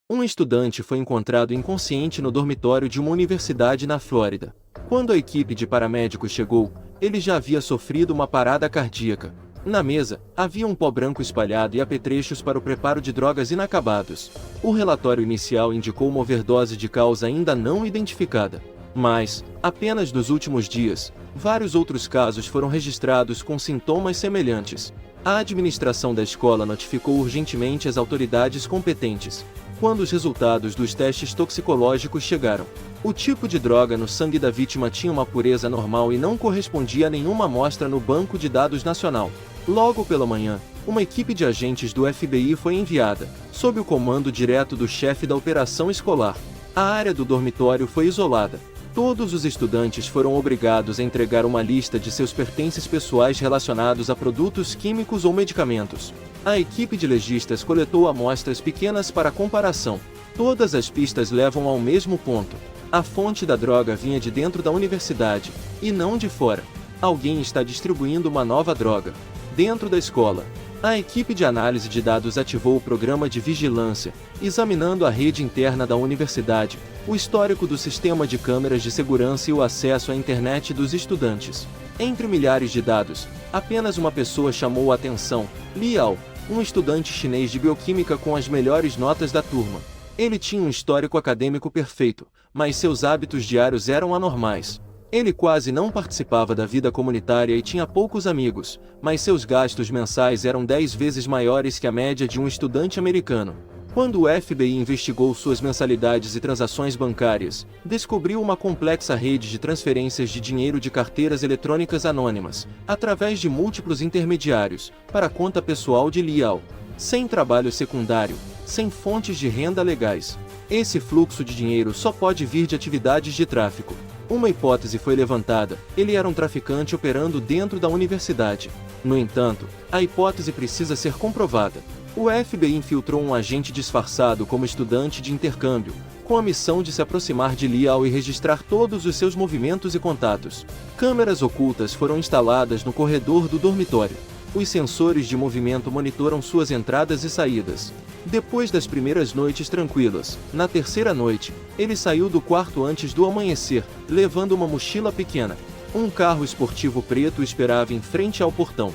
Um estudante foi encontrado inconsciente no dormitório de uma universidade na Flórida. Quando a equipe de paramédicos chegou, ele já havia sofrido uma parada cardíaca. Na mesa, havia um pó branco espalhado e apetrechos para o preparo de drogas inacabados. O relatório inicial indicou uma overdose de causa ainda não identificada. Mas, apenas nos últimos dias, vários outros casos foram registrados com sintomas semelhantes. A administração da escola notificou urgentemente as autoridades competentes. Quando os resultados dos testes toxicológicos chegaram, o tipo de droga no sangue da vítima tinha uma pureza normal e não correspondia a nenhuma amostra no banco de dados nacional. Logo pela manhã, uma equipe de agentes do FBI foi enviada, sob o comando direto do chefe da operação escolar. A área do dormitório foi isolada. Todos os estudantes foram obrigados a entregar uma lista de seus pertences pessoais relacionados a produtos químicos ou medicamentos. A equipe de legistas coletou amostras pequenas para comparação. Todas as pistas levam ao mesmo ponto. A fonte da droga vinha de dentro da universidade, e não de fora. Alguém está distribuindo uma nova droga dentro da escola. A equipe de análise de dados ativou o programa de vigilância, examinando a rede interna da universidade, o histórico do sistema de câmeras de segurança e o acesso à internet dos estudantes. Entre milhares de dados, apenas uma pessoa chamou a atenção: Liao, um estudante chinês de bioquímica com as melhores notas da turma. Ele tinha um histórico acadêmico perfeito, mas seus hábitos diários eram anormais. Ele quase não participava da vida comunitária e tinha poucos amigos, mas seus gastos mensais eram 10 vezes maiores que a média de um estudante americano. Quando o FBI investigou suas mensalidades e transações bancárias, descobriu uma complexa rede de transferências de dinheiro de carteiras eletrônicas anônimas, através de múltiplos intermediários, para a conta pessoal de Liao. Sem trabalho secundário, sem fontes de renda legais. Esse fluxo de dinheiro só pode vir de atividades de tráfico. Uma hipótese foi levantada: ele era um traficante operando dentro da universidade. No entanto, a hipótese precisa ser comprovada. O FBI infiltrou um agente disfarçado como estudante de intercâmbio, com a missão de se aproximar de Liao e registrar todos os seus movimentos e contatos. Câmeras ocultas foram instaladas no corredor do dormitório. Os sensores de movimento monitoram suas entradas e saídas. Depois das primeiras noites tranquilas, na terceira noite, ele saiu do quarto antes do amanhecer, levando uma mochila pequena. Um carro esportivo preto esperava em frente ao portão.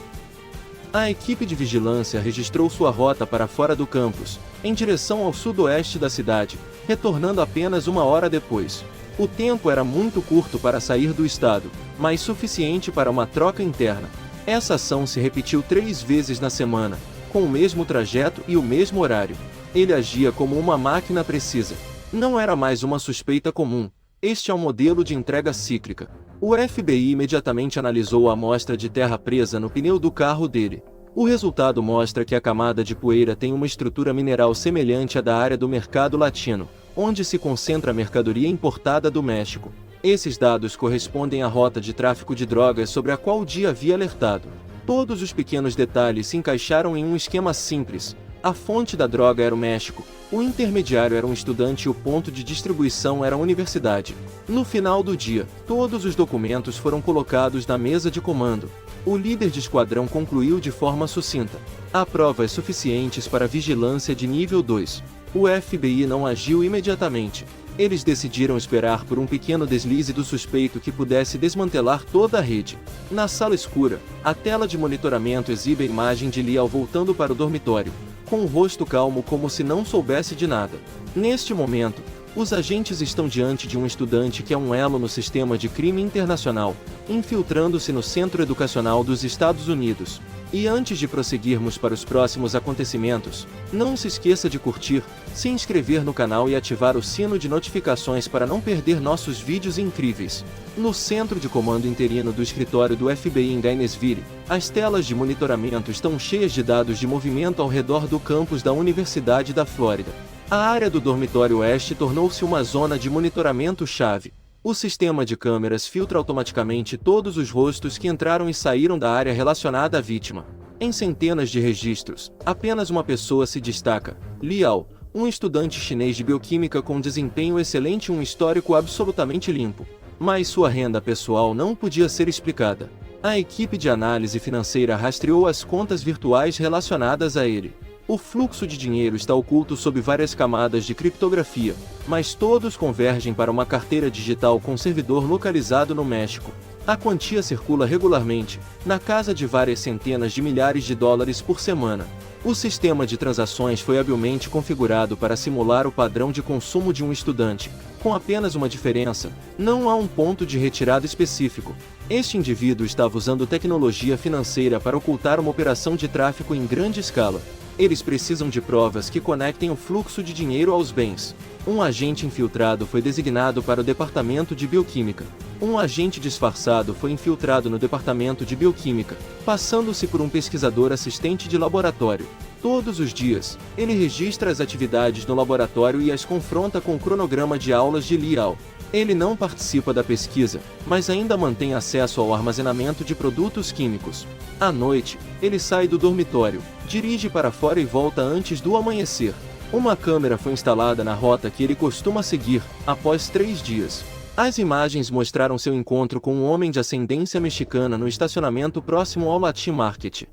A equipe de vigilância registrou sua rota para fora do campus, em direção ao sudoeste da cidade, retornando apenas uma hora depois. O tempo era muito curto para sair do estado, mas suficiente para uma troca interna. Essa ação se repetiu 3 vezes na semana, com o mesmo trajeto e o mesmo horário. Ele agia como uma máquina precisa. Não era mais uma suspeita comum. Este é um modelo de entrega cíclica. O FBI imediatamente analisou a amostra de terra presa no pneu do carro dele. O resultado mostra que a camada de poeira tem uma estrutura mineral semelhante à da área do mercado latino, onde se concentra a mercadoria importada do México. Esses dados correspondem à rota de tráfico de drogas sobre a qual o dia havia alertado. Todos os pequenos detalhes se encaixaram em um esquema simples. A fonte da droga era o México, o intermediário era um estudante e o ponto de distribuição era a universidade. No final do dia, todos os documentos foram colocados na mesa de comando. O líder de esquadrão concluiu de forma sucinta: há provas suficientes para vigilância de nível 2. O FBI não agiu imediatamente. Eles decidiram esperar por um pequeno deslize do suspeito que pudesse desmantelar toda a rede. Na sala escura, a tela de monitoramento exibe a imagem de Liao voltando para o dormitório, com o rosto calmo como se não soubesse de nada. Neste momento, os agentes estão diante de um estudante que é um elo no sistema de crime internacional, infiltrando-se no Centro Educacional dos Estados Unidos. E antes de prosseguirmos para os próximos acontecimentos, não se esqueça de curtir, se inscrever no canal e ativar o sino de notificações para não perder nossos vídeos incríveis. No centro de comando interino do escritório do FBI em Gainesville, as telas de monitoramento estão cheias de dados de movimento ao redor do campus da Universidade da Flórida. A área do dormitório oeste tornou-se uma zona de monitoramento-chave. O sistema de câmeras filtra automaticamente todos os rostos que entraram e saíram da área relacionada à vítima. Em centenas de registros, apenas uma pessoa se destaca: Liao, um estudante chinês de bioquímica com desempenho excelente e um histórico absolutamente limpo. Mas sua renda pessoal não podia ser explicada. A equipe de análise financeira rastreou as contas virtuais relacionadas a ele. O fluxo de dinheiro está oculto sob várias camadas de criptografia, mas todos convergem para uma carteira digital com servidor localizado no México. A quantia circula regularmente, na casa de várias centenas de milhares de dólares por semana. O sistema de transações foi habilmente configurado para simular o padrão de consumo de um estudante, com apenas uma diferença: não há um ponto de retirada específico. Este indivíduo estava usando tecnologia financeira para ocultar uma operação de tráfico em grande escala. Eles precisam de provas que conectem o fluxo de dinheiro aos bens. Um agente infiltrado foi designado para o departamento de bioquímica. Um agente disfarçado foi infiltrado no departamento de bioquímica, passando-se por um pesquisador assistente de laboratório. Todos os dias, ele registra as atividades no laboratório e as confronta com o cronograma de aulas de Liao. Ele não participa da pesquisa, mas ainda mantém acesso ao armazenamento de produtos químicos. À noite, ele sai do dormitório, dirige para fora e volta antes do amanhecer. Uma câmera foi instalada na rota que ele costuma seguir, após 3 dias. As imagens mostraram seu encontro com um homem de ascendência mexicana no estacionamento próximo ao Latin Market.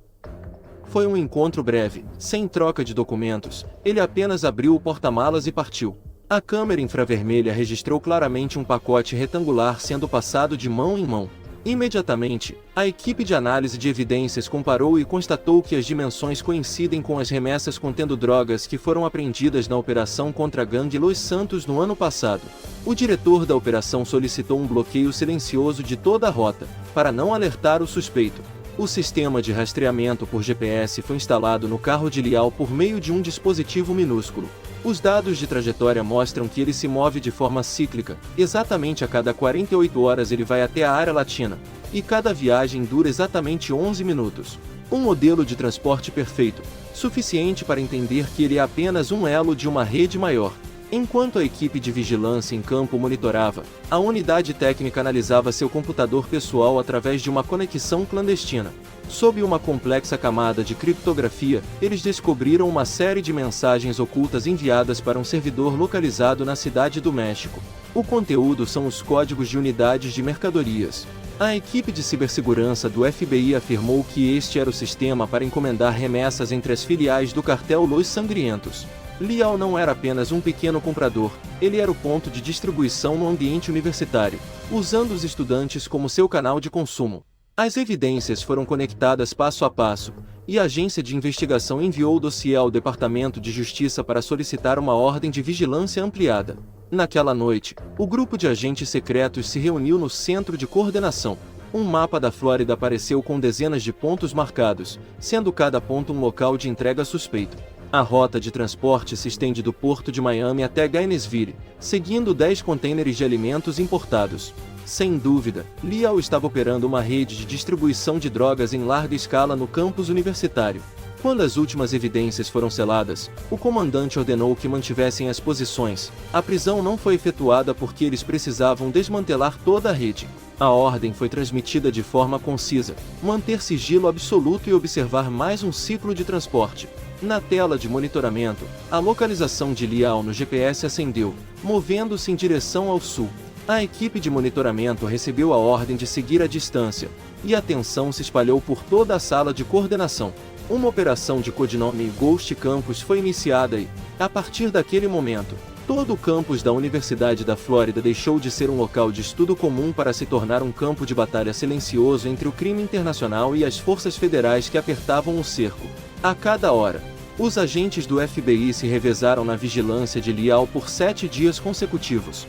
Foi um encontro breve, sem troca de documentos. Ele apenas abriu o porta-malas e partiu. A câmera infravermelha registrou claramente um pacote retangular sendo passado de mão em mão. Imediatamente, a equipe de análise de evidências comparou e constatou que as dimensões coincidem com as remessas contendo drogas que foram apreendidas na operação contra a gangue Los Santos no ano passado. O diretor da operação solicitou um bloqueio silencioso de toda a rota, para não alertar o suspeito. O sistema de rastreamento por GPS foi instalado no carro de Liao por meio de um dispositivo minúsculo. Os dados de trajetória mostram que ele se move de forma cíclica, exatamente a cada 48 horas ele vai até a área latina, e cada viagem dura exatamente 11 minutos. Um modelo de transporte perfeito, suficiente para entender que ele é apenas um elo de uma rede maior. Enquanto a equipe de vigilância em campo monitorava, a unidade técnica analisava seu computador pessoal através de uma conexão clandestina. Sob uma complexa camada de criptografia, eles descobriram uma série de mensagens ocultas enviadas para um servidor localizado na cidade do México. O conteúdo são os códigos de unidades de mercadorias. A equipe de cibersegurança do FBI afirmou que este era o sistema para encomendar remessas entre as filiais do cartel Los Sangrientos. Liao não era apenas um pequeno comprador, ele era o ponto de distribuição no ambiente universitário, usando os estudantes como seu canal de consumo. As evidências foram conectadas passo a passo, e a agência de investigação enviou o dossiê ao Departamento de Justiça para solicitar uma ordem de vigilância ampliada. Naquela noite, o grupo de agentes secretos se reuniu no centro de coordenação. Um mapa da Flórida apareceu com dezenas de pontos marcados, sendo cada ponto um local de entrega suspeito. A rota de transporte se estende do porto de Miami até Gainesville, seguindo 10 contêineres de alimentos importados. Sem dúvida, Liao estava operando uma rede de distribuição de drogas em larga escala no campus universitário. Quando as últimas evidências foram seladas, o comandante ordenou que mantivessem as posições. A prisão não foi efetuada porque eles precisavam desmantelar toda a rede. A ordem foi transmitida de forma concisa: manter sigilo absoluto e observar mais um ciclo de transporte. Na tela de monitoramento, a localização de Liao no GPS acendeu, movendo-se em direção ao sul. A equipe de monitoramento recebeu a ordem de seguir a distância, e a tensão se espalhou por toda a sala de coordenação. Uma operação de codinome Ghost Campus foi iniciada e, a partir daquele momento, todo o campus da Universidade da Flórida deixou de ser um local de estudo comum para se tornar um campo de batalha silencioso entre o crime internacional e as forças federais que apertavam o cerco. A cada hora, os agentes do FBI se revezaram na vigilância de Liao por 7 dias consecutivos.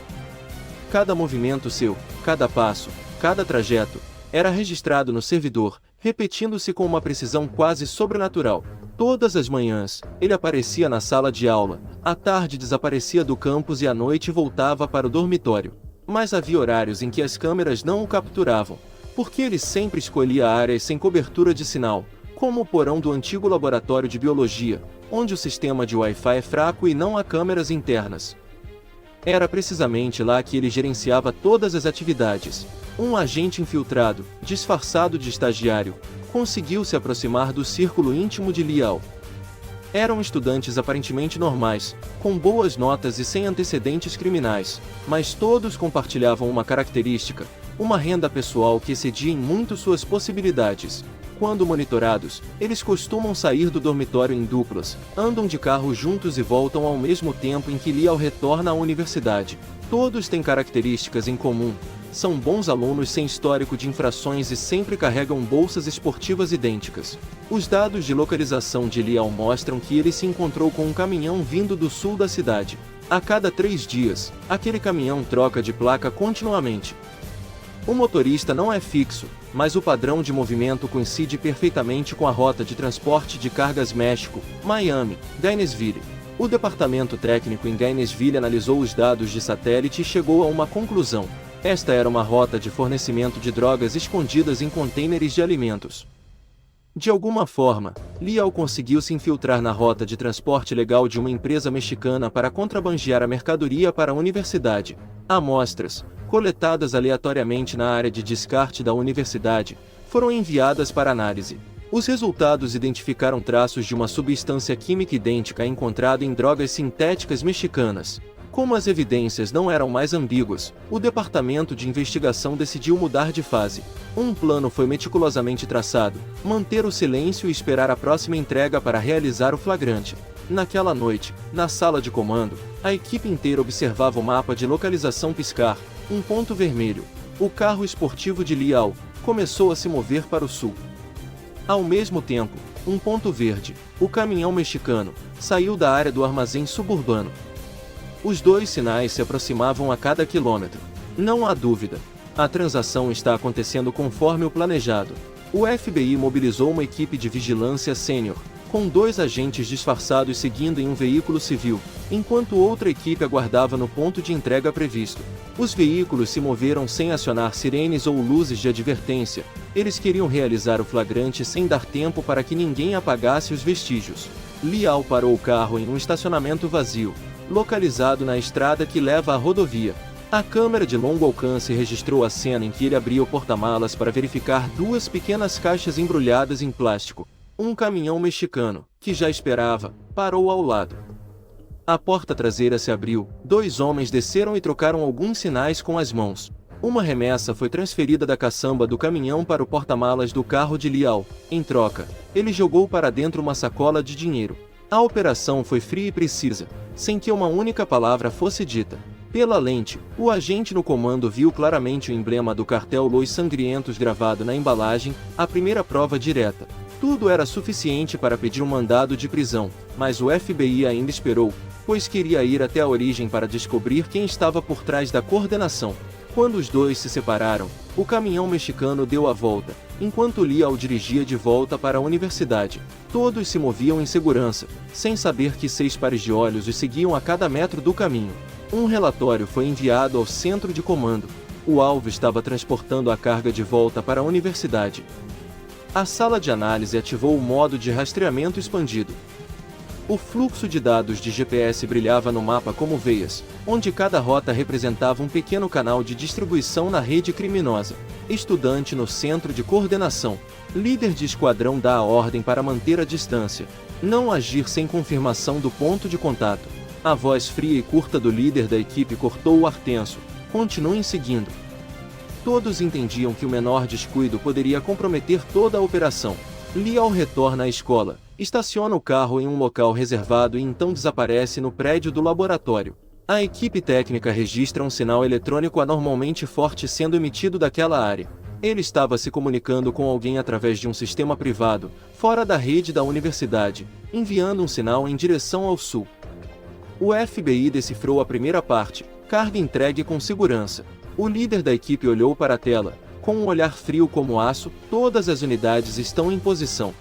Cada movimento seu, cada passo, cada trajeto, era registrado no servidor, repetindo-se com uma precisão quase sobrenatural. Todas as manhãs, ele aparecia na sala de aula, à tarde desaparecia do campus e à noite voltava para o dormitório. Mas havia horários em que as câmeras não o capturavam, porque ele sempre escolhia áreas sem cobertura de sinal, como o porão do antigo laboratório de biologia, onde o sistema de Wi-Fi é fraco e não há câmeras internas. Era precisamente lá que ele gerenciava todas as atividades. Um agente infiltrado, disfarçado de estagiário, conseguiu se aproximar do círculo íntimo de Liao. Eram estudantes aparentemente normais, com boas notas e sem antecedentes criminais, mas todos compartilhavam uma característica: uma renda pessoal que excedia em muito suas possibilidades. Quando monitorados, eles costumam sair do dormitório em duplas, andam de carro juntos e voltam ao mesmo tempo em que Liao retorna à universidade. Todos têm características em comum. São bons alunos sem histórico de infrações e sempre carregam bolsas esportivas idênticas. Os dados de localização de Liao mostram que ele se encontrou com um caminhão vindo do sul da cidade. A cada 3 dias, aquele caminhão troca de placa continuamente. O motorista não é fixo, mas o padrão de movimento coincide perfeitamente com a rota de transporte de cargas México, Miami, Gainesville. O departamento técnico em Gainesville analisou os dados de satélite e chegou a uma conclusão. Esta era uma rota de fornecimento de drogas escondidas em contêineres de alimentos. De alguma forma, Liao conseguiu se infiltrar na rota de transporte legal de uma empresa mexicana para contrabandear a mercadoria para a universidade. Amostras, coletadas aleatoriamente na área de descarte da universidade, foram enviadas para análise. Os resultados identificaram traços de uma substância química idêntica encontrada em drogas sintéticas mexicanas. Como as evidências não eram mais ambíguas, o departamento de investigação decidiu mudar de fase. Um plano foi meticulosamente traçado: manter o silêncio e esperar a próxima entrega para realizar o flagrante. Naquela noite, na sala de comando, a equipe inteira observava o mapa de localização piscar. Um ponto vermelho. O carro esportivo de Liao começou a se mover para o sul. Ao mesmo tempo, um ponto verde. O caminhão mexicano saiu da área do armazém suburbano. Os dois sinais se aproximavam a cada quilômetro. Não há dúvida. A transação está acontecendo conforme o planejado. O FBI mobilizou uma equipe de vigilância sênior, com 2 agentes disfarçados seguindo em um veículo civil, enquanto outra equipe aguardava no ponto de entrega previsto. Os veículos se moveram sem acionar sirenes ou luzes de advertência. Eles queriam realizar o flagrante sem dar tempo para que ninguém apagasse os vestígios. Liao parou o carro em um estacionamento vazio, localizado na estrada que leva à rodovia. A câmera de longo alcance registrou a cena em que ele abria o porta-malas para verificar 2 pequenas caixas embrulhadas em plástico. Um caminhão mexicano, que já esperava, parou ao lado. A porta traseira se abriu, 2 homens desceram e trocaram alguns sinais com as mãos. Uma remessa foi transferida da caçamba do caminhão para o porta-malas do carro de Liao. Em troca, ele jogou para dentro uma sacola de dinheiro. A operação foi fria e precisa, sem que uma única palavra fosse dita. Pela lente, o agente no comando viu claramente o emblema do cartel Los Sangrientos gravado na embalagem, a primeira prova direta. Tudo era suficiente para pedir um mandado de prisão, mas o FBI ainda esperou, pois queria ir até a origem para descobrir quem estava por trás da coordenação. Quando os dois se separaram, o caminhão mexicano deu a volta, enquanto Liao dirigia de volta para a universidade. Todos se moviam em segurança, sem saber que 6 pares de olhos os seguiam a cada metro do caminho. Um relatório foi enviado ao centro de comando. O alvo estava transportando a carga de volta para a universidade. A sala de análise ativou o modo de rastreamento expandido. O fluxo de dados de GPS brilhava no mapa como veias, onde cada rota representava um pequeno canal de distribuição na rede criminosa. Estudante no centro de coordenação. Líder de esquadrão dá a ordem para manter a distância. Não agir sem confirmação do ponto de contato. A voz fria e curta do líder da equipe cortou o ar tenso. Continuem seguindo. Todos entendiam que o menor descuido poderia comprometer toda a operação. Liao retorna à escola, estaciona o carro em um local reservado e então desaparece no prédio do laboratório. A equipe técnica registra um sinal eletrônico anormalmente forte sendo emitido daquela área. Ele estava se comunicando com alguém através de um sistema privado, fora da rede da universidade, enviando um sinal em direção ao sul. O FBI decifrou a primeira parte, carga entregue com segurança. O líder da equipe olhou para a tela. Com um olhar frio como aço, todas as unidades estão em posição.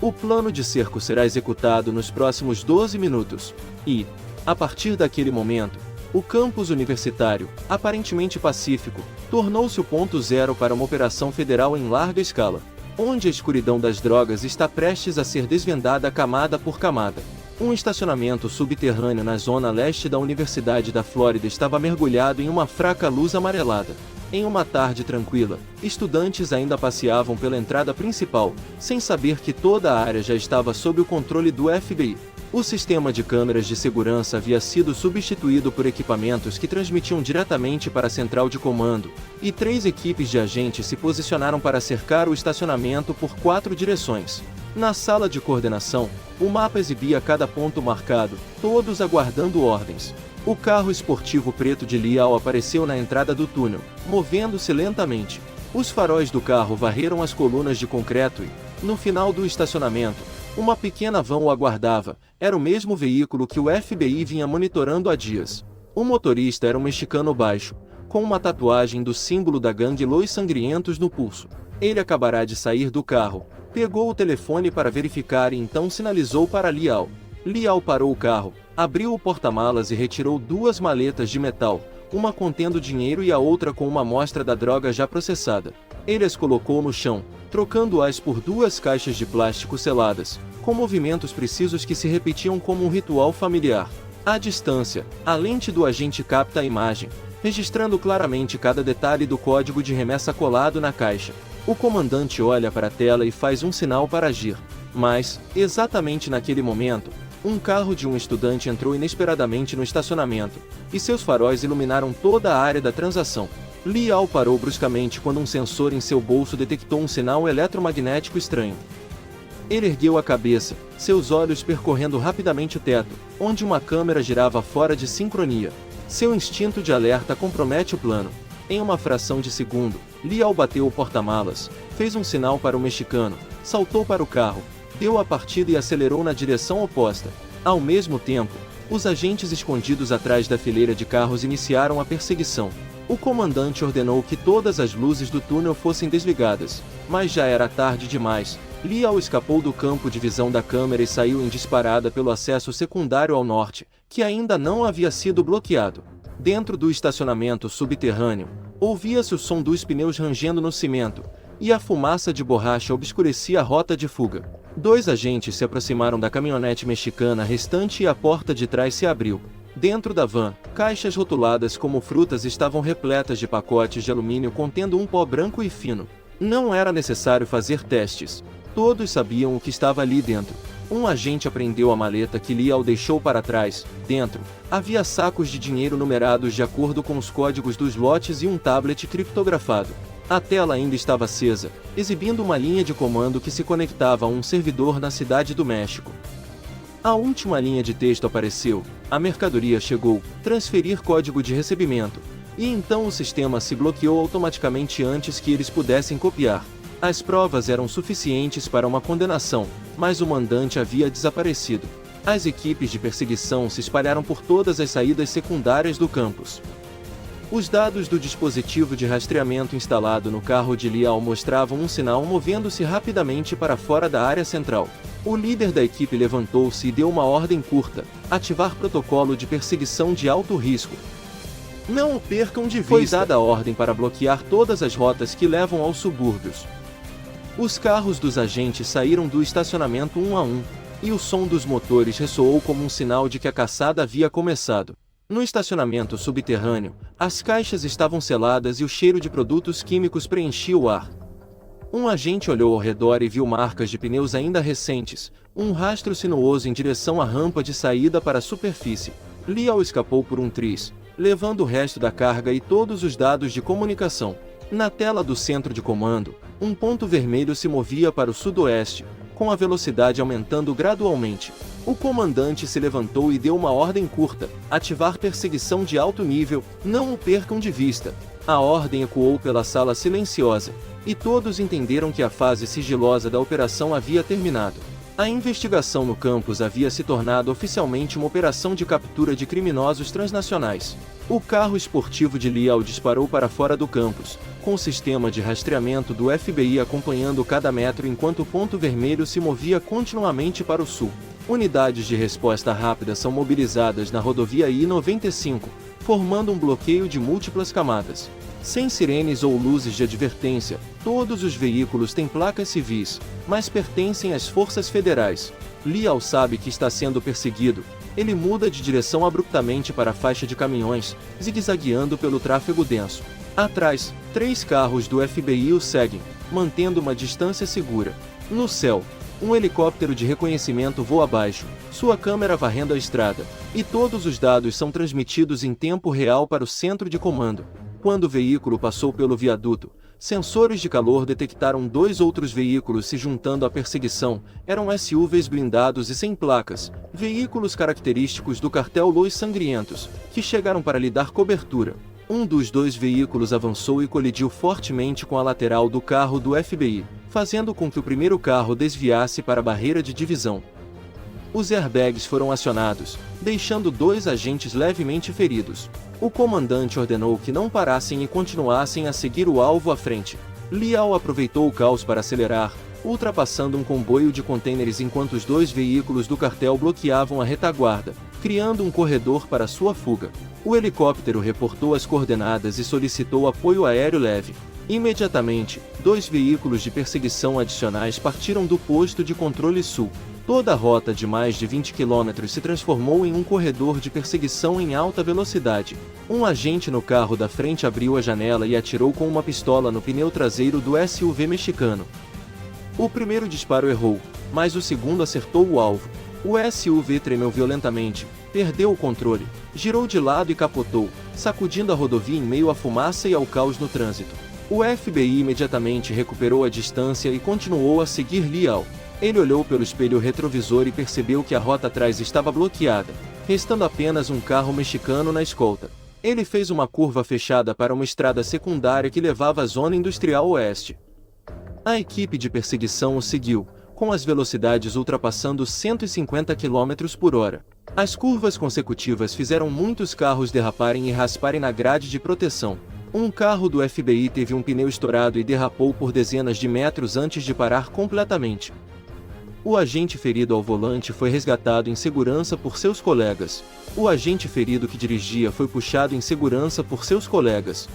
O plano de cerco será executado nos próximos 12 minutos. E, a partir daquele momento, o campus universitário, aparentemente pacífico, tornou-se o ponto zero para uma operação federal em larga escala, onde a escuridão das drogas está prestes a ser desvendada camada por camada. Um estacionamento subterrâneo na zona leste da Universidade da Flórida estava mergulhado em uma fraca luz amarelada. Em uma tarde tranquila, estudantes ainda passeavam pela entrada principal, sem saber que toda a área já estava sob o controle do FBI. O sistema de câmeras de segurança havia sido substituído por equipamentos que transmitiam diretamente para a central de comando, e 3 equipes de agentes se posicionaram para cercar o estacionamento por 4 direções. Na sala de coordenação, o mapa exibia cada ponto marcado, todos aguardando ordens. O carro esportivo preto de Liao apareceu na entrada do túnel, movendo-se lentamente. Os faróis do carro varreram as colunas de concreto e, no final do estacionamento, uma pequena van o aguardava. Era o mesmo veículo que o FBI vinha monitorando há dias. O motorista era um mexicano baixo, com uma tatuagem do símbolo da gangue Los Sangrientos no pulso. Ele acabará de sair do carro, pegou o telefone para verificar e então sinalizou para Liao. Liao parou o carro, abriu o porta-malas e retirou 2 maletas de metal, uma contendo dinheiro e a outra com uma amostra da droga já processada. Ele as colocou no chão, trocando-as por 2 caixas de plástico seladas, com movimentos precisos que se repetiam como um ritual familiar. À distância, a lente do agente capta a imagem, registrando claramente cada detalhe do código de remessa colado na caixa. O comandante olha para a tela e faz um sinal para agir. Mas, exatamente naquele momento, um carro de um estudante entrou inesperadamente no estacionamento, e seus faróis iluminaram toda a área da transação. Liao parou bruscamente quando um sensor em seu bolso detectou um sinal eletromagnético estranho. Ele ergueu a cabeça, seus olhos percorrendo rapidamente o teto, onde uma câmera girava fora de sincronia. Seu instinto de alerta compromete o plano. Em uma fração de segundo, Liao bateu o porta-malas, fez um sinal para o mexicano, saltou para o carro, deu a partida e acelerou na direção oposta. Ao mesmo tempo, os agentes escondidos atrás da fileira de carros iniciaram a perseguição. O comandante ordenou que todas as luzes do túnel fossem desligadas, mas já era tarde demais. Liao escapou do campo de visão da câmera e saiu em disparada pelo acesso secundário ao norte, que ainda não havia sido bloqueado. Dentro do estacionamento subterrâneo, ouvia-se o som dos pneus rangendo no cimento, e a fumaça de borracha obscurecia a rota de fuga. 2 agentes se aproximaram da caminhonete mexicana restante e a porta de trás se abriu. Dentro da van, caixas rotuladas como frutas estavam repletas de pacotes de alumínio contendo um pó branco e fino. Não era necessário fazer testes. Todos sabiam o que estava ali dentro. Um agente apreendeu a maleta que Liao deixou para trás. Dentro, havia sacos de dinheiro numerados de acordo com os códigos dos lotes e um tablet criptografado. A tela ainda estava acesa, exibindo uma linha de comando que se conectava a um servidor na cidade do México. A última linha de texto apareceu: a mercadoria chegou, transferir código de recebimento, e então o sistema se bloqueou automaticamente antes que eles pudessem copiar. As provas eram suficientes para uma condenação, mas o mandante havia desaparecido. As equipes de perseguição se espalharam por todas as saídas secundárias do campus. Os dados do dispositivo de rastreamento instalado no carro de Liao mostravam um sinal movendo-se rapidamente para fora da área central. O líder da equipe levantou-se e deu uma ordem curta: ativar protocolo de perseguição de alto risco. Não o percam de vista. Foi dada a ordem para bloquear todas as rotas que levam aos subúrbios. Os carros dos agentes saíram do estacionamento um a um, e o som dos motores ressoou como um sinal de que a caçada havia começado. No estacionamento subterrâneo, as caixas estavam seladas e o cheiro de produtos químicos preenchia o ar. Um agente olhou ao redor e viu marcas de pneus ainda recentes, um rastro sinuoso em direção à rampa de saída para a superfície. Liao escapou por um triz, levando o resto da carga e todos os dados de comunicação. Na tela do centro de comando, um ponto vermelho se movia para o sudoeste, com a velocidade aumentando gradualmente. O comandante se levantou e deu uma ordem curta: ativar perseguição de alto nível, não o percam de vista. A ordem ecoou pela sala silenciosa, e todos entenderam que a fase sigilosa da operação havia terminado. A investigação no campus havia se tornado oficialmente uma operação de captura de criminosos transnacionais. O carro esportivo de Liao disparou para fora do campus, com o sistema de rastreamento do FBI acompanhando cada metro enquanto o ponto vermelho se movia continuamente para o sul. Unidades de resposta rápida são mobilizadas na rodovia I-95, formando um bloqueio de múltiplas camadas. Sem sirenes ou luzes de advertência, todos os veículos têm placas civis, mas pertencem às forças federais. Liao sabe que está sendo perseguido. Ele muda de direção abruptamente para a faixa de caminhões, zigue-zagueando pelo tráfego denso. Atrás, 3 carros do FBI o seguem, mantendo uma distância segura. No céu, Um helicóptero de reconhecimento voa abaixo, sua câmera varrendo a estrada, e todos os dados são transmitidos em tempo real para o centro de comando. Quando o veículo passou pelo viaduto, sensores de calor detectaram 2 outros veículos se juntando à perseguição. Eram SUVs blindados e sem placas, veículos característicos do cartel Los Sangrientos, que chegaram para lhe dar cobertura. Um dos 2 veículos avançou e colidiu fortemente com a lateral do carro do FBI, fazendo com que o primeiro carro desviasse para a barreira de divisão. Os airbags foram acionados, deixando 2 agentes levemente feridos. O comandante ordenou que não parassem e continuassem a seguir o alvo à frente. Liao aproveitou o caos para acelerar, ultrapassando um comboio de contêineres enquanto os 2 veículos do cartel bloqueavam a retaguarda, criando um corredor para sua fuga. O helicóptero reportou as coordenadas e solicitou apoio aéreo leve. Imediatamente, 2 veículos de perseguição adicionais partiram do posto de controle sul. Toda a rota de mais de 20 km se transformou em um corredor de perseguição em alta velocidade. Um agente no carro da frente abriu a janela e atirou com uma pistola no pneu traseiro do SUV mexicano. O primeiro disparo errou, mas o segundo acertou o alvo. O SUV tremeu violentamente, perdeu o controle, girou de lado e capotou, sacudindo a rodovia em meio à fumaça e ao caos no trânsito. O FBI imediatamente recuperou a distância e continuou a seguir Liao. Ele olhou pelo espelho retrovisor e percebeu que a rota atrás estava bloqueada, restando apenas um carro mexicano na escolta. Ele fez uma curva fechada para uma estrada secundária que levava à zona industrial oeste. A equipe de perseguição o seguiu, com as velocidades ultrapassando 150 km por hora. As curvas consecutivas fizeram muitos carros derraparem e rasparem na grade de proteção. Um carro do FBI teve um pneu estourado e derrapou por dezenas de metros antes de parar completamente. O agente ferido ao volante foi resgatado em segurança por seus colegas. O agente ferido que dirigia foi puxado em segurança por seus colegas.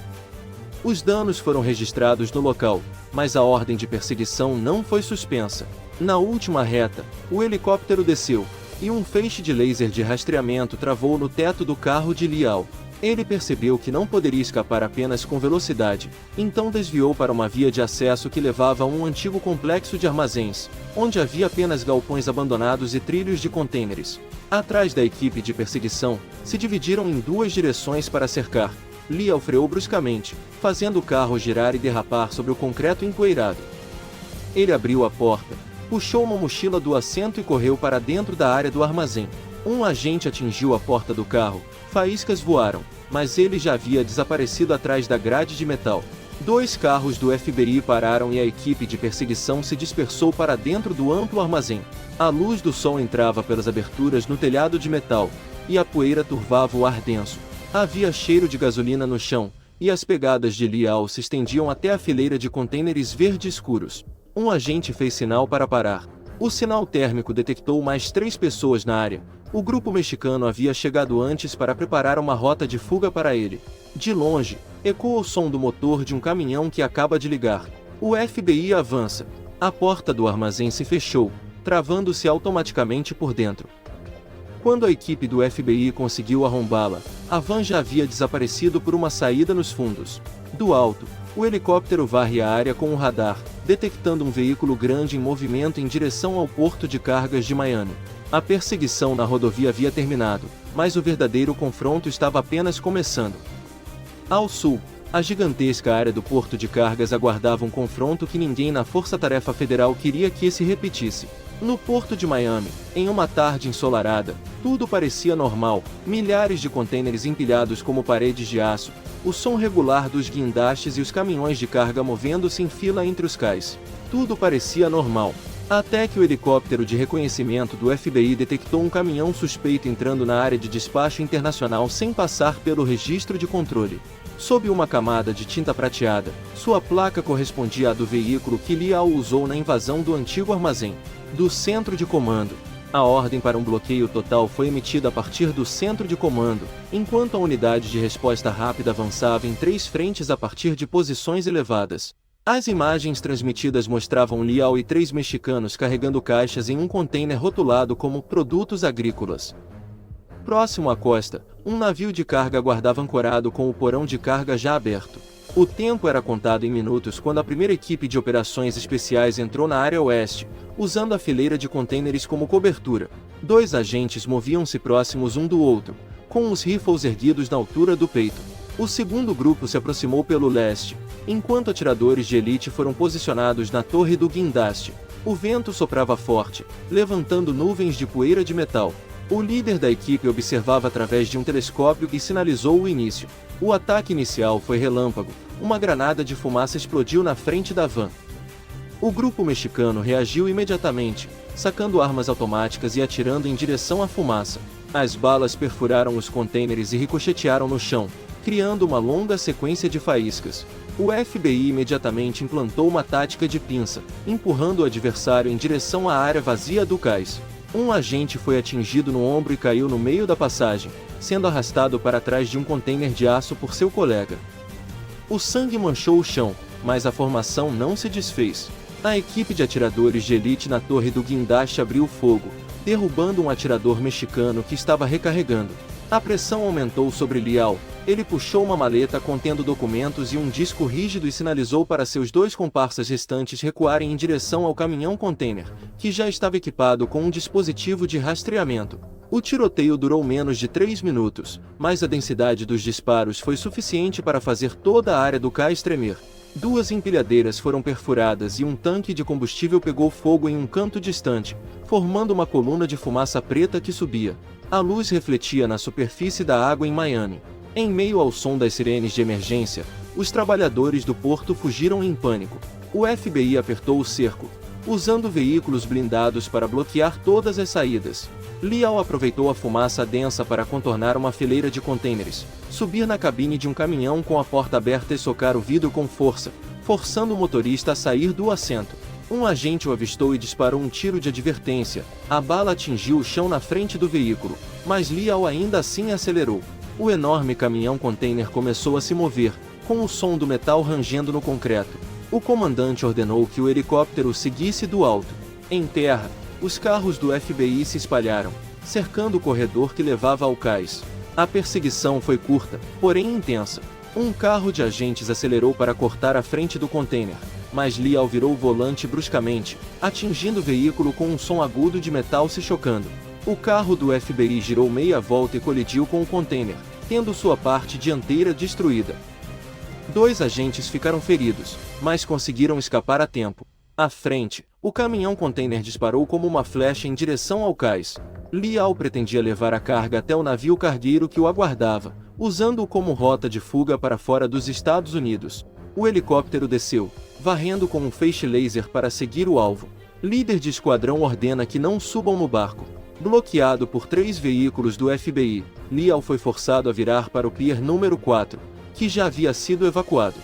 Os danos foram registrados no local, mas a ordem de perseguição não foi suspensa. Na última reta, o helicóptero desceu, e um feixe de laser de rastreamento travou no teto do carro de Liao. Ele percebeu que não poderia escapar apenas com velocidade, então desviou para uma via de acesso que levava a um antigo complexo de armazéns, onde havia apenas galpões abandonados e trilhos de contêineres. Atrás da equipe de perseguição, se dividiram em 2 direções para cercar. Liao freou bruscamente, fazendo o carro girar e derrapar sobre o concreto empoeirado. Ele abriu a porta, puxou uma mochila do assento e correu para dentro da área do armazém. Um agente atingiu a porta do carro, faíscas voaram, mas ele já havia desaparecido atrás da grade de metal. 2 carros do FBI pararam e a equipe de perseguição se dispersou para dentro do amplo armazém. A luz do sol entrava pelas aberturas no telhado de metal, e a poeira turvava o ar denso. Havia cheiro de gasolina no chão, e as pegadas de Liao se estendiam até a fileira de contêineres verde escuros. Um agente fez sinal para parar. O sinal térmico detectou mais 3 pessoas na área. O grupo mexicano havia chegado antes para preparar uma rota de fuga para ele. De longe, ecoa o som do motor de um caminhão que acaba de ligar. O FBI avança. A porta do armazém se fechou, travando-se automaticamente por dentro. Quando a equipe do FBI conseguiu arrombá-la, a van já havia desaparecido por uma saída nos fundos. Do alto, o helicóptero varre a área com um radar, detectando um veículo grande em movimento em direção ao porto de cargas de Miami. A perseguição na rodovia havia terminado, mas o verdadeiro confronto estava apenas começando. Ao sul, a gigantesca área do porto de cargas aguardava um confronto que ninguém na Força Tarefa Federal queria que se repetisse. No porto de Miami, em uma tarde ensolarada, tudo parecia normal, milhares de contêineres empilhados como paredes de aço, o som regular dos guindastes e os caminhões de carga movendo-se em fila entre os cais. Tudo parecia normal. Até que o helicóptero de reconhecimento do FBI detectou um caminhão suspeito entrando na área de despacho internacional sem passar pelo registro de controle. Sob uma camada de tinta prateada, sua placa correspondia à do veículo que Liao usou na invasão do antigo armazém. Do centro de comando. A ordem para um bloqueio total foi emitida a partir do centro de comando, enquanto a unidade de resposta rápida avançava em 3 frentes a partir de posições elevadas. As imagens transmitidas mostravam Liao e 3 mexicanos carregando caixas em um container rotulado como produtos agrícolas. Próximo à costa, um navio de carga aguardava ancorado com o porão de carga já aberto. O tempo era contado em minutos quando a primeira equipe de operações especiais entrou na área oeste, usando a fileira de contêineres como cobertura. 2 agentes moviam-se próximos um do outro, com os rifles erguidos na altura do peito. O segundo grupo se aproximou pelo leste, enquanto atiradores de elite foram posicionados na torre do guindaste. O vento soprava forte, levantando nuvens de poeira de metal. O líder da equipe observava através de um telescópio e sinalizou o início. O ataque inicial foi relâmpago, uma granada de fumaça explodiu na frente da van. O grupo mexicano reagiu imediatamente, sacando armas automáticas e atirando em direção à fumaça. As balas perfuraram os contêineres e ricochetearam no chão, criando uma longa sequência de faíscas. O FBI imediatamente implantou uma tática de pinça, empurrando o adversário em direção à área vazia do cais. Um agente foi atingido no ombro e caiu no meio da passagem, sendo arrastado para trás de um contêiner de aço por seu colega. O sangue manchou o chão, mas a formação não se desfez. A equipe de atiradores de elite na torre do guindaste abriu fogo, derrubando um atirador mexicano que estava recarregando. A pressão aumentou sobre Liao. Ele puxou uma maleta contendo documentos e um disco rígido e sinalizou para seus 2 comparsas restantes recuarem em direção ao caminhão-container, que já estava equipado com um dispositivo de rastreamento. O tiroteio durou menos de 3 minutos, mas a densidade dos disparos foi suficiente para fazer toda a área do cais tremer. 2 empilhadeiras foram perfuradas e um tanque de combustível pegou fogo em um canto distante, formando uma coluna de fumaça preta que subia. A luz refletia na superfície da água em Miami. Em meio ao som das sirenes de emergência, os trabalhadores do porto fugiram em pânico. O FBI apertou o cerco, usando veículos blindados para bloquear todas as saídas. Liao aproveitou a fumaça densa para contornar uma fileira de contêineres, subir na cabine de um caminhão com a porta aberta e socar o vidro com força, forçando o motorista a sair do assento. Um agente o avistou e disparou um tiro de advertência. A bala atingiu o chão na frente do veículo, mas Liao ainda assim acelerou. O enorme caminhão-container começou a se mover, com o som do metal rangendo no concreto. O comandante ordenou que o helicóptero seguisse do alto. Em terra, os carros do FBI se espalharam, cercando o corredor que levava ao cais. A perseguição foi curta, porém intensa. Um carro de agentes acelerou para cortar a frente do container, mas Liao virou o volante bruscamente, atingindo o veículo com um som agudo de metal se chocando. O carro do FBI girou meia volta e colidiu com o container, tendo sua parte dianteira destruída. 2 agentes ficaram feridos, mas conseguiram escapar a tempo. À frente, o caminhão-container disparou como uma flecha em direção ao cais. Liao pretendia levar a carga até o navio cargueiro que o aguardava, usando-o como rota de fuga para fora dos Estados Unidos. O helicóptero desceu, varrendo com um feixe laser para seguir o alvo. Líder de esquadrão ordena que não subam no barco. Bloqueado por 3 veículos do FBI, Liao foi forçado a virar para o pier número 4, que já havia sido evacuado.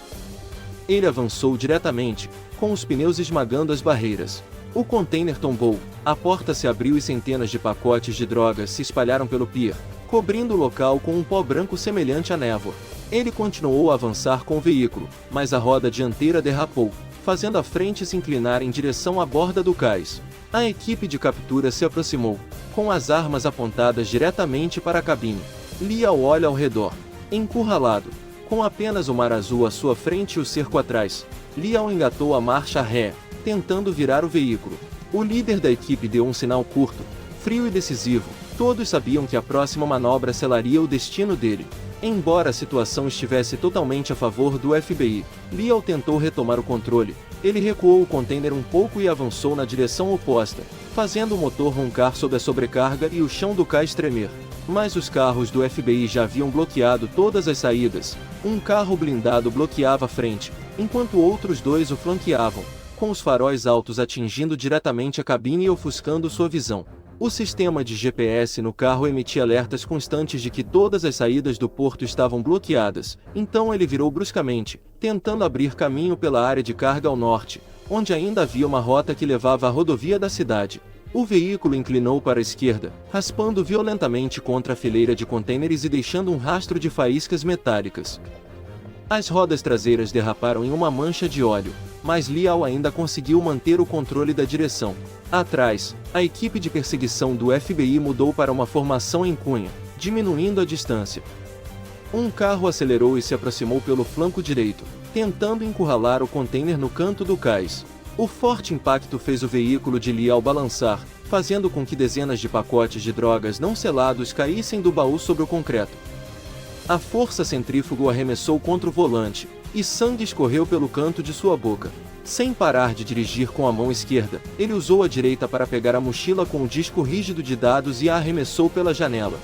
Ele avançou diretamente, com os pneus esmagando as barreiras. O container tombou, a porta se abriu e centenas de pacotes de drogas se espalharam pelo pier, cobrindo o local com um pó branco semelhante à névoa. Ele continuou a avançar com o veículo, mas a roda dianteira derrapou, fazendo a frente se inclinar em direção à borda do cais. A equipe de captura se aproximou, com as armas apontadas diretamente para a cabine. Liao olha ao redor. Encurralado, com apenas o mar azul à sua frente e o cerco atrás, Liao engatou a marcha ré, tentando virar o veículo. O líder da equipe deu um sinal curto, frio e decisivo. Todos sabiam que a próxima manobra selaria o destino dele. Embora a situação estivesse totalmente a favor do FBI, Liao tentou retomar o controle. Ele recuou o container um pouco e avançou na direção oposta, fazendo o motor roncar sob a sobrecarga e o chão do cais tremer. Mas os carros do FBI já haviam bloqueado todas as saídas. Um carro blindado bloqueava a frente, enquanto outros 2 o flanqueavam, com os faróis altos atingindo diretamente a cabine e ofuscando sua visão. O sistema de GPS no carro emitia alertas constantes de que todas as saídas do porto estavam bloqueadas, então ele virou bruscamente, tentando abrir caminho pela área de carga ao norte, onde ainda havia uma rota que levava à rodovia da cidade. O veículo inclinou para a esquerda, raspando violentamente contra a fileira de contêineres e deixando um rastro de faíscas metálicas. As rodas traseiras derraparam em uma mancha de óleo, mas Liao ainda conseguiu manter o controle da direção. Atrás, a equipe de perseguição do FBI mudou para uma formação em cunha, diminuindo a distância. Um carro acelerou e se aproximou pelo flanco direito, tentando encurralar o container no canto do cais. O forte impacto fez o veículo de Liao balançar, fazendo com que dezenas de pacotes de drogas não selados caíssem do baú sobre o concreto. A força centrífuga o arremessou contra o volante, e sangue escorreu pelo canto de sua boca. Sem parar de dirigir com a mão esquerda, ele usou a direita para pegar a mochila com o disco rígido de dados e a arremessou pela janela.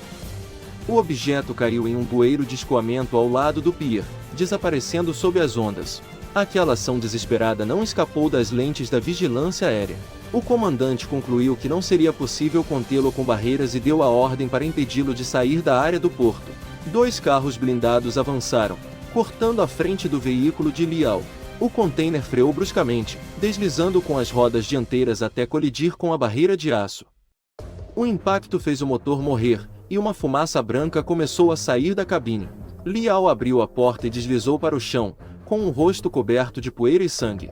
O objeto caiu em um bueiro de escoamento ao lado do pier, desaparecendo sob as ondas. Aquela ação desesperada não escapou das lentes da vigilância aérea. O comandante concluiu que não seria possível contê-lo com barreiras e deu a ordem para impedi-lo de sair da área do porto. 2 carros blindados avançaram, cortando a frente do veículo de Liao. O container freou bruscamente, deslizando com as rodas dianteiras até colidir com a barreira de aço. O impacto fez o motor morrer, e uma fumaça branca começou a sair da cabine. Liao abriu a porta e deslizou para o chão, com o rosto coberto de poeira e sangue.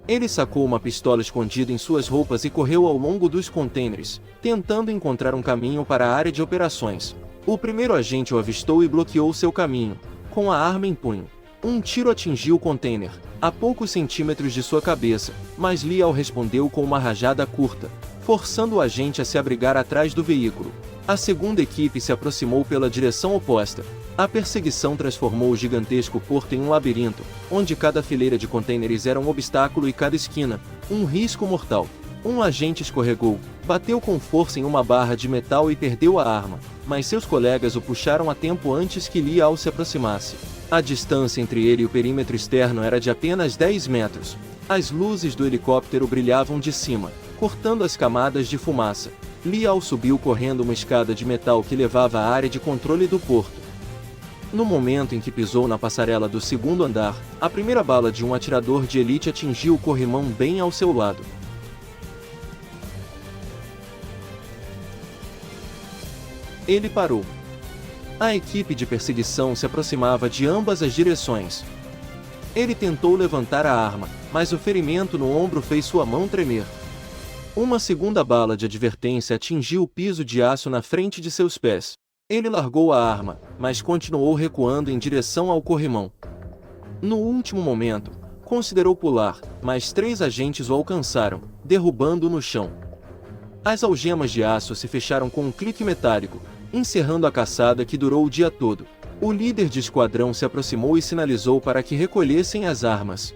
Ele sacou uma pistola escondida em suas roupas e correu ao longo dos containers, tentando encontrar um caminho para a área de operações. O primeiro agente o avistou e bloqueou seu caminho, com a arma em punho. Um tiro atingiu o container, a poucos centímetros de sua cabeça, mas Liao respondeu com uma rajada curta, forçando o agente a se abrigar atrás do veículo. A segunda equipe se aproximou pela direção oposta. A perseguição transformou o gigantesco porto em um labirinto, onde cada fileira de contêineres era um obstáculo e cada esquina, um risco mortal. Um agente escorregou, bateu com força em uma barra de metal e perdeu a arma, mas seus colegas o puxaram a tempo antes que Liao se aproximasse. A distância entre ele e o perímetro externo era de apenas 10 metros. As luzes do helicóptero brilhavam de cima, cortando as camadas de fumaça. Liao subiu correndo uma escada de metal que levava à área de controle do porto. No momento em que pisou na passarela do segundo andar, a primeira bala de um atirador de elite atingiu o corrimão bem ao seu lado. Ele parou. A equipe de perseguição se aproximava de ambas as direções. Ele tentou levantar a arma, mas o ferimento no ombro fez sua mão tremer. Uma segunda bala de advertência atingiu o piso de aço na frente de seus pés. Ele largou a arma, mas continuou recuando em direção ao corrimão. No último momento, considerou pular, mas 3 agentes o alcançaram, derrubando-o no chão. As algemas de aço se fecharam com um clique metálico, encerrando a caçada que durou o dia todo. O líder de esquadrão se aproximou e sinalizou para que recolhessem as armas.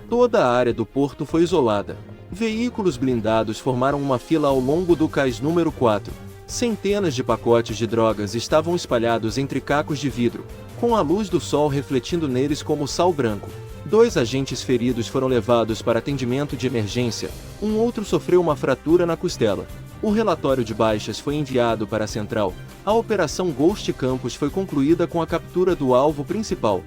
Toda a área do porto foi isolada. Veículos blindados formaram uma fila ao longo do cais número 4. Centenas de pacotes de drogas estavam espalhados entre cacos de vidro, com a luz do sol refletindo neles como sal branco. 2 agentes feridos foram levados para atendimento de emergência, um outro sofreu uma fratura na costela. O relatório de baixas foi enviado para a central. A operação Ghost Campus foi concluída com a captura do alvo principal.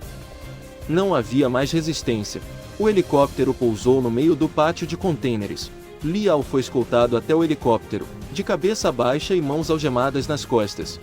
Não havia mais resistência. O helicóptero pousou no meio do pátio de contêineres. Liao foi escoltado até o helicóptero, de cabeça baixa e mãos algemadas nas costas.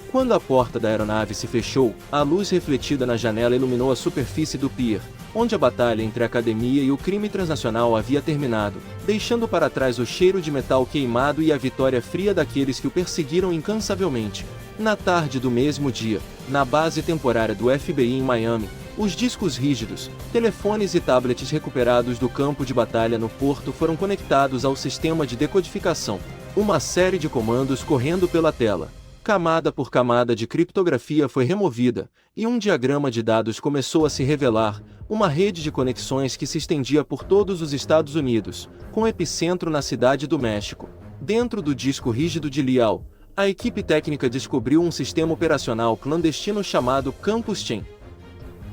Quando a porta da aeronave se fechou, a luz refletida na janela iluminou a superfície do pier, onde a batalha entre a academia e o crime transnacional havia terminado, deixando para trás o cheiro de metal queimado e a vitória fria daqueles que o perseguiram incansavelmente. Na tarde do mesmo dia, na base temporária do FBI em Miami, os discos rígidos, telefones e tablets recuperados do campo de batalha no porto foram conectados ao sistema de decodificação. Uma série de comandos correndo pela tela. Camada por camada de criptografia foi removida, e um diagrama de dados começou a se revelar, uma rede de conexões que se estendia por todos os Estados Unidos, com epicentro na cidade do México. Dentro do disco rígido de Liao, a equipe técnica descobriu um sistema operacional clandestino chamado Campus Chain.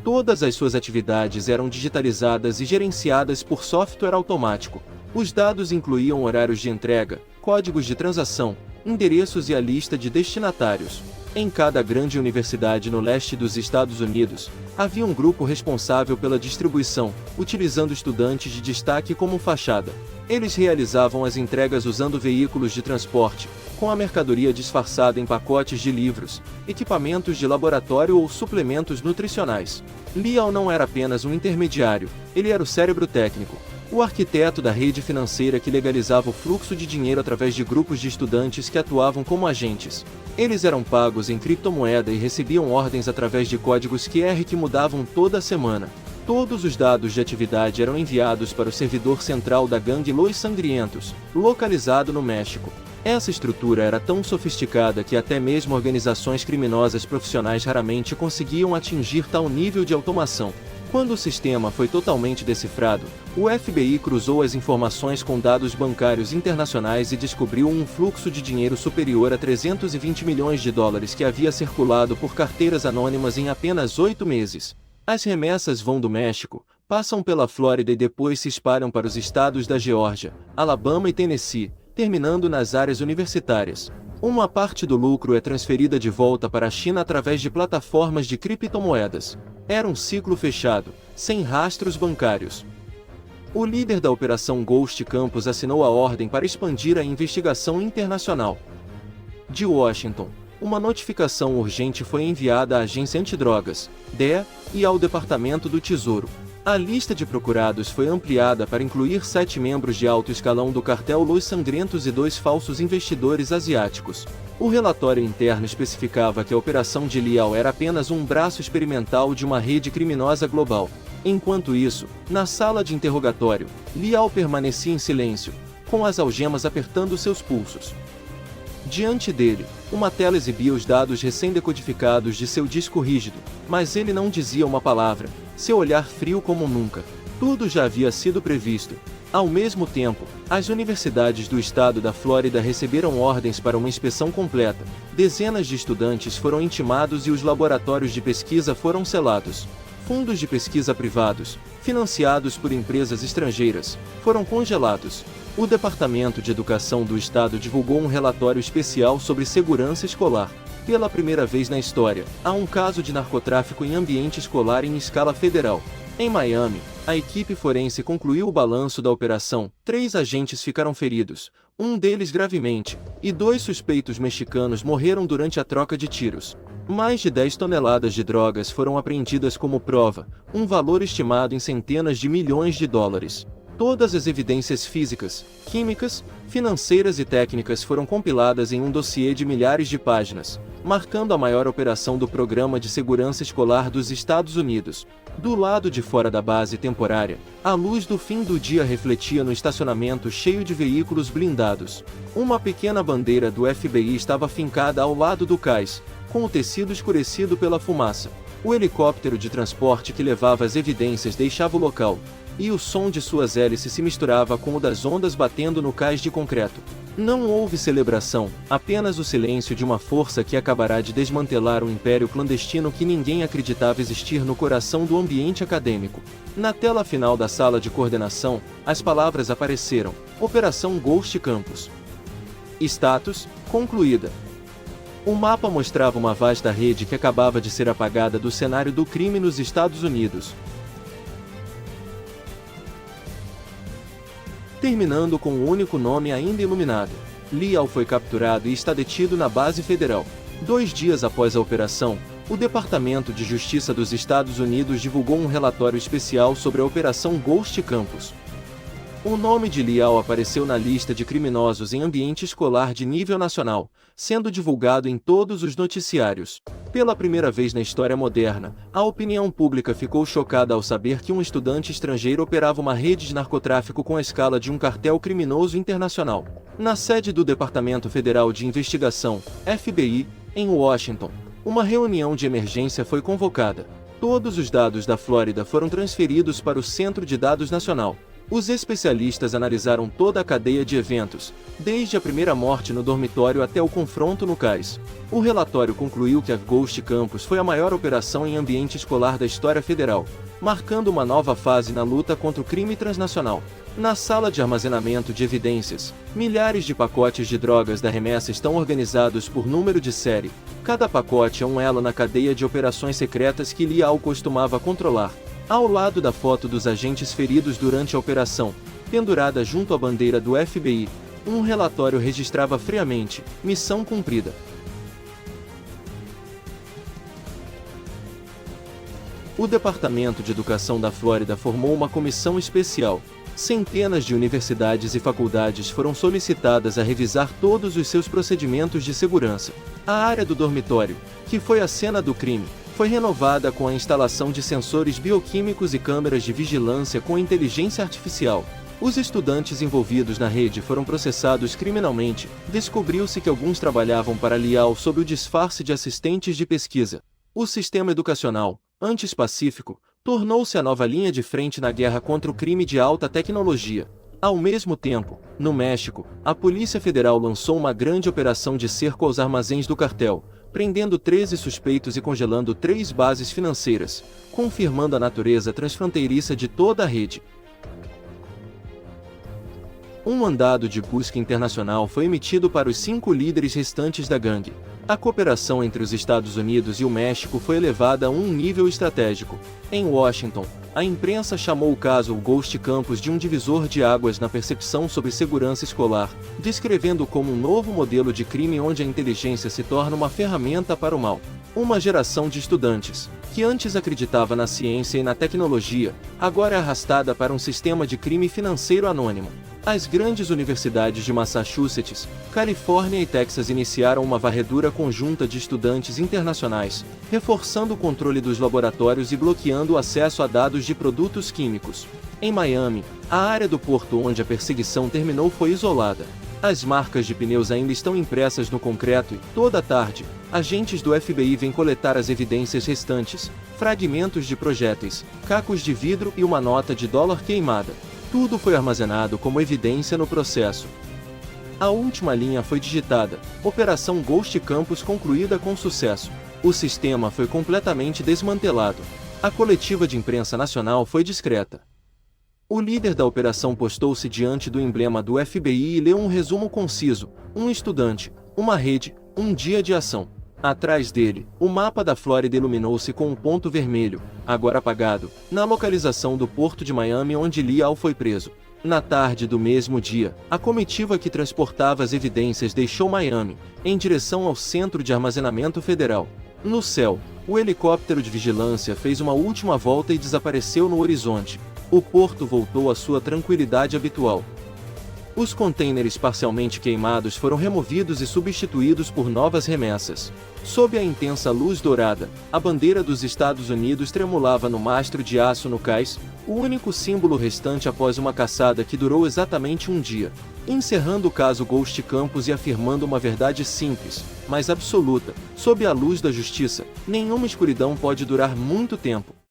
Todas as suas atividades eram digitalizadas e gerenciadas por software automático. Os dados incluíam horários de entrega, códigos de transação, endereços e a lista de destinatários. Em cada grande universidade no leste dos Estados Unidos, havia um grupo responsável pela distribuição, utilizando estudantes de destaque como fachada. Eles realizavam as entregas usando veículos de transporte, com a mercadoria disfarçada em pacotes de livros, equipamentos de laboratório ou suplementos nutricionais. Liao não era apenas um intermediário, ele era o cérebro técnico. o arquiteto da rede financeira que legalizava o fluxo de dinheiro através de grupos de estudantes que atuavam como agentes. Eles eram pagos em criptomoeda e recebiam ordens através de códigos QR que mudavam toda semana. Todos os dados de atividade eram enviados para o servidor central da gangue Los Sangrientos, localizado no México. Essa estrutura era tão sofisticada que até mesmo organizações criminosas profissionais raramente conseguiam atingir tal nível de automação. Quando o sistema foi totalmente decifrado, o FBI cruzou as informações com dados bancários internacionais e descobriu um fluxo de dinheiro superior a 320 milhões de dólares que havia circulado por carteiras anônimas em apenas 8 meses. As remessas vão do México, passam pela Flórida e depois se espalham para os estados da Geórgia, Alabama e Tennessee, terminando nas áreas universitárias. Uma parte do lucro é transferida de volta para a China através de plataformas de criptomoedas. Era um ciclo fechado, sem rastros bancários. O líder da Operação Ghost Campus assinou a ordem para expandir a investigação internacional. De Washington, uma notificação urgente foi enviada à Agência Antidrogas, DEA, e ao Departamento do Tesouro. A lista de procurados foi ampliada para incluir 7 membros de alto escalão do cartel Los Sangrientos e 2 falsos investidores asiáticos. O relatório interno especificava que a operação de Liao era apenas um braço experimental de uma rede criminosa global. Enquanto isso, na sala de interrogatório, Liao permanecia em silêncio, com as algemas apertando seus pulsos. Diante dele, uma tela exibia os dados recém-decodificados de seu disco rígido, mas ele não dizia uma palavra, seu olhar frio como nunca. Tudo já havia sido previsto. Ao mesmo tempo, as universidades do estado da Flórida receberam ordens para uma inspeção completa, dezenas de estudantes foram intimados e os laboratórios de pesquisa foram selados. Fundos de pesquisa privados, financiados por empresas estrangeiras, foram congelados. O Departamento de Educação do Estado divulgou um relatório especial sobre segurança escolar. Pela primeira vez na história, há um caso de narcotráfico em ambiente escolar em escala federal. Em Miami, a equipe forense concluiu o balanço da operação. 3 agentes ficaram feridos, um deles gravemente, e 2 suspeitos mexicanos morreram durante a troca de tiros. Mais de 10 toneladas de drogas foram apreendidas como prova, um valor estimado em centenas de milhões de dólares. Todas as evidências físicas, químicas, financeiras e técnicas foram compiladas em um dossiê de milhares de páginas, marcando a maior operação do Programa de Segurança Escolar dos Estados Unidos. Do lado de fora da base temporária, a luz do fim do dia refletia no estacionamento cheio de veículos blindados. Uma pequena bandeira do FBI estava fincada ao lado do cais, com o tecido escurecido pela fumaça. O helicóptero de transporte que levava as evidências deixava o local, e o som de suas hélices se misturava com o das ondas batendo no cais de concreto. Não houve celebração, apenas o silêncio de uma força que acabará de desmantelar um império clandestino que ninguém acreditava existir no coração do ambiente acadêmico. Na tela final da sala de coordenação, as palavras apareceram: Operação Ghost Campus. Status: concluída. O mapa mostrava uma vasta rede que acabava de ser apagada do cenário do crime nos Estados Unidos, terminando com um único nome ainda iluminado. Liao foi capturado e está detido na base federal. 2 dias após a operação, o Departamento de Justiça dos Estados Unidos divulgou um relatório especial sobre a Operação Ghost Campus. O nome de Liao apareceu na lista de criminosos em ambiente escolar de nível nacional, sendo divulgado em todos os noticiários. Pela primeira vez na história moderna, a opinião pública ficou chocada ao saber que um estudante estrangeiro operava uma rede de narcotráfico com a escala de um cartel criminoso internacional. Na sede do Departamento Federal de Investigação, FBI, em Washington, uma reunião de emergência foi convocada. Todos os dados da Flórida foram transferidos para o Centro de Dados Nacional. Os especialistas analisaram toda a cadeia de eventos, desde a primeira morte no dormitório até o confronto no cais. O relatório concluiu que a Ghost Campus foi a maior operação em ambiente escolar da história federal, marcando uma nova fase na luta contra o crime transnacional. Na sala de armazenamento de evidências, milhares de pacotes de drogas da remessa estão organizados por número de série. Cada pacote é um elo na cadeia de operações secretas que Liao costumava controlar. Ao lado da foto dos agentes feridos durante a operação, pendurada junto à bandeira do FBI, um relatório registrava friamente: missão cumprida. O Departamento de Educação da Flórida formou uma comissão especial, Centenas de universidades e faculdades foram solicitadas a revisar todos os seus procedimentos de segurança. A área do dormitório, que foi a cena do crime, foi renovada com a instalação de sensores bioquímicos e câmeras de vigilância com inteligência artificial. Os estudantes envolvidos na rede foram processados criminalmente. Descobriu-se que alguns trabalhavam para a Lial sob o disfarce de assistentes de pesquisa. O sistema educacional, antes pacífico, tornou-se a nova linha de frente na guerra contra o crime de alta tecnologia. Ao mesmo tempo, no México, a Polícia Federal lançou uma grande operação de cerco aos armazéns do cartel, prendendo 13 suspeitos e congelando 3 bases financeiras, confirmando a natureza transfronteiriça de toda a rede. Um mandado de busca internacional foi emitido para os 5 líderes restantes da gangue. A cooperação entre os Estados Unidos e o México foi elevada a um nível estratégico. Em Washington, a imprensa chamou o caso Ghost Campus de um divisor de águas na percepção sobre segurança escolar, descrevendo como um novo modelo de crime onde a inteligência se torna uma ferramenta para o mal. Uma geração de estudantes, que antes acreditava na ciência e na tecnologia, agora é arrastada para um sistema de crime financeiro anônimo. As grandes universidades de Massachusetts, Califórnia e Texas iniciaram uma varredura conjunta de estudantes internacionais, reforçando o controle dos laboratórios e bloqueando o acesso a dados de produtos químicos. Em Miami, a área do porto onde a perseguição terminou foi isolada. As marcas de pneus ainda estão impressas no concreto e, toda a tarde, agentes do FBI vêm coletar as evidências restantes, fragmentos de projéteis, cacos de vidro e uma nota de dólar queimada. Tudo foi armazenado como evidência no processo. A última linha foi digitada, Operação Ghost Campus concluída com sucesso. O sistema foi completamente desmantelado. A coletiva de imprensa nacional foi discreta. O líder da operação postou-se diante do emblema do FBI e leu um resumo conciso: um estudante, uma rede, um dia de ação. Atrás dele, o mapa da Flórida iluminou-se com um ponto vermelho, agora apagado, na localização do porto de Miami onde Lial foi preso. Na tarde do mesmo dia, a comitiva que transportava as evidências deixou Miami, em direção ao Centro de Armazenamento Federal. No céu, o helicóptero de vigilância fez uma última volta e desapareceu no horizonte. O porto voltou à sua tranquilidade habitual. Os contêineres parcialmente queimados foram removidos e substituídos por novas remessas. Sob a intensa luz dourada, a bandeira dos Estados Unidos tremulava no mastro de aço no cais, o único símbolo restante após uma caçada que durou exatamente um dia. Encerrando o caso Ghost Campus e afirmando uma verdade simples, mas absoluta: sob a luz da justiça, nenhuma escuridão pode durar muito tempo.